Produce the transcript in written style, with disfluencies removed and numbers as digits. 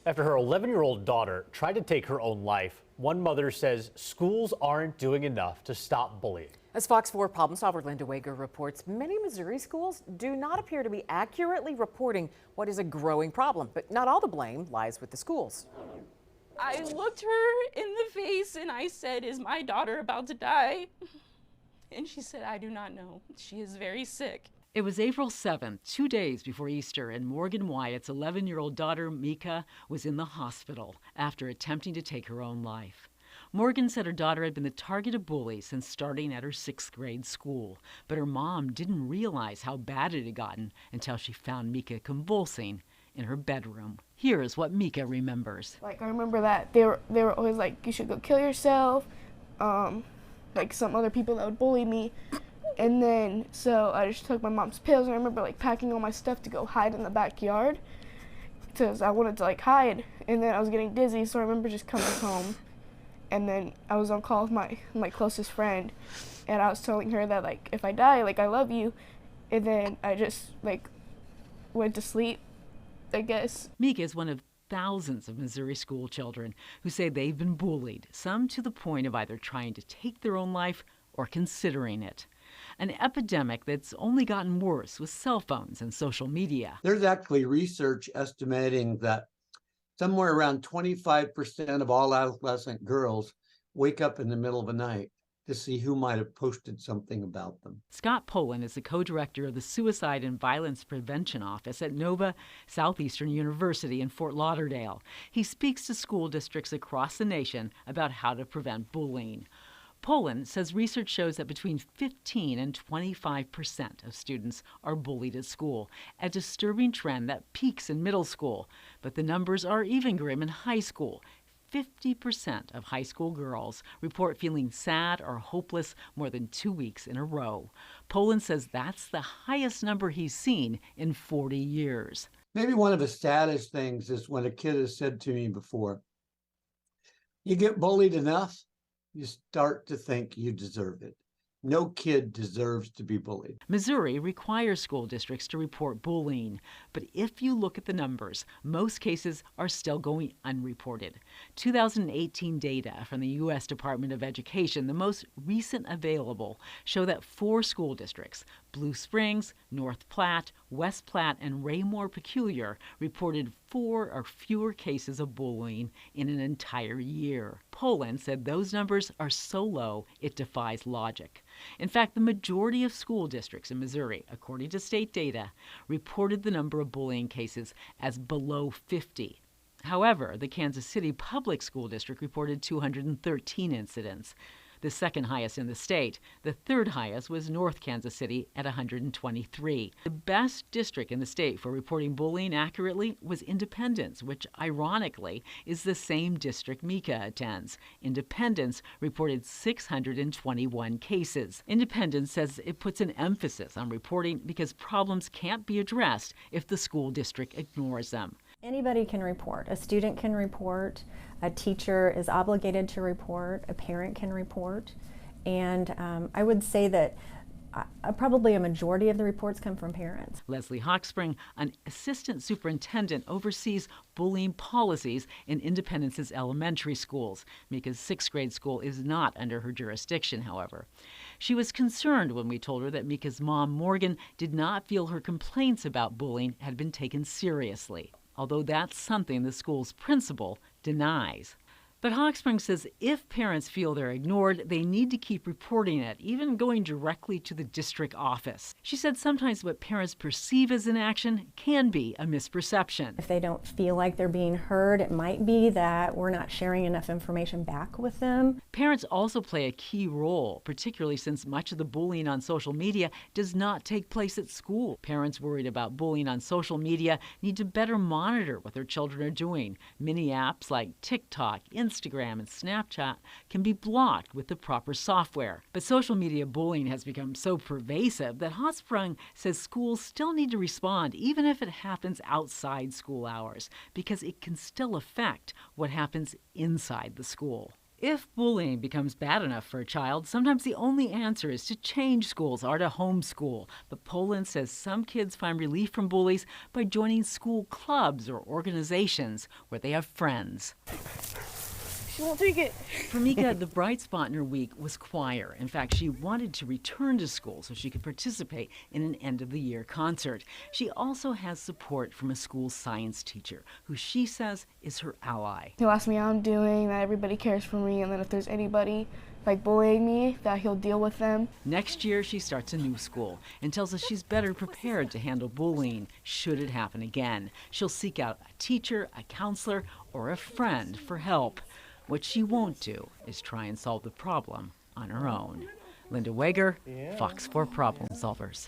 After her 11-year-old daughter tried to take her own life, one mother says schools aren't doing enough to stop bullying. As Fox 4 problem solver Linda Wager reports, many Missouri schools do not appear to be accurately reporting what is a growing problem, but not all the blame lies with the schools. I looked her in the face and I said, "Is my daughter about to die?" And she said, "I do not know. She is very sick." It was April 7th, 2 days before Easter, and Morgan Wyatt's 11-year-old daughter, Mika, was in the hospital after attempting to take her own life. Morgan said her daughter had been the target of bullies since starting at her 6th grade school, but her mom didn't realize how bad it had gotten until she found Mika convulsing in her bedroom. Here is what Mika remembers. I remember that they were always like, "You should go kill yourself," some other people that would bully me. And then, so I just took my mom's pills, and I remember packing all my stuff to go hide in the backyard because I wanted to hide. And then I was getting dizzy, so I remember just coming home. And then I was on call with my closest friend, and I was telling her that if I die, I love you. And then I just went to sleep, I guess. Mika is one of thousands of Missouri school children who say they've been bullied, some to the point of either trying to take their own life or considering it. An epidemic that's only gotten worse with cell phones and social media. There's actually research estimating that somewhere around 25% of all adolescent girls wake up in the middle of the night to see who might have posted something about them. Scott Poland is the co-director of the Suicide and Violence Prevention Office at Nova Southeastern University in Fort Lauderdale. He speaks to school districts across the nation about how to prevent bullying. Poland says research shows that between 15 and 25% of students are bullied at school, a disturbing trend that peaks in middle school. But the numbers are even grim in high school. 50% of high school girls report feeling sad or hopeless more than 2 weeks in a row. Poland says that's the highest number he's seen in 40 years. Maybe one of the saddest things is when a kid has said to me before, "You get bullied enough, you start to think you deserve it." No kid deserves to be bullied. Missouri requires school districts to report bullying, but if you look at the numbers, most cases are still going unreported. 2018 data from the U.S. Department of Education, the most recent available, show that 4 school districts, Blue Springs, North Platte, West Platte, and Raymore Peculiar, reported 4 or fewer cases of bullying in an entire year. Poland said those numbers are so low it defies logic. In fact, the majority of school districts in Missouri, according to state data, reported the number of bullying cases as below 50. However, the Kansas City Public School District reported 213 incidents, the second highest in the state. The third highest was North Kansas City at 123. The best district in the state for reporting bullying accurately was Independence, which ironically is the same district Mika attends. Independence reported 621 cases. Independence says it puts an emphasis on reporting because problems can't be addressed if the school district ignores them. Anybody can report. A student can report, a teacher is obligated to report, a parent can report, and I would say that probably a majority of the reports come from parents. Leslie Hawkspring, an assistant superintendent, oversees bullying policies in Independence's elementary schools. Mika's 6th grade school is not under her jurisdiction, however. She was concerned when we told her that Mika's mom, Morgan, did not feel her complaints about bullying had been taken seriously, although that's something the school's principal denies. But Hawkspring says if parents feel they're ignored, they need to keep reporting it, even going directly to the district office. She said sometimes what parents perceive as inaction can be a misperception. If they don't feel like they're being heard, it might be that we're not sharing enough information back with them. Parents also play a key role, particularly since much of the bullying on social media does not take place at school. Parents worried about bullying on social media need to better monitor what their children are doing. Many apps like TikTok, Instagram, and Snapchat can be blocked with the proper software. But social media bullying has become so pervasive that Hawkspring says schools still need to respond even if it happens outside school hours, because it can still affect what happens inside the school. If bullying becomes bad enough for a child, sometimes the only answer is to change schools or to homeschool. But Poland says some kids find relief from bullies by joining school clubs or organizations where they have friends. She won't take it. For Mika, the bright spot in her week was choir. In fact, she wanted to return to school so she could participate in an end-of-the-year concert. She also has support from a school science teacher, who she says is her ally. He'll ask me how I'm doing, that everybody cares for me, and then if there's anybody like bullying me, that he'll deal with them. Next year, she starts a new school and tells us she's better prepared to handle bullying should it happen again. She'll seek out a teacher, a counselor, or a friend for help. What she won't do is try and solve the problem on her own. Linda Wager, Fox 4 Problem Solvers.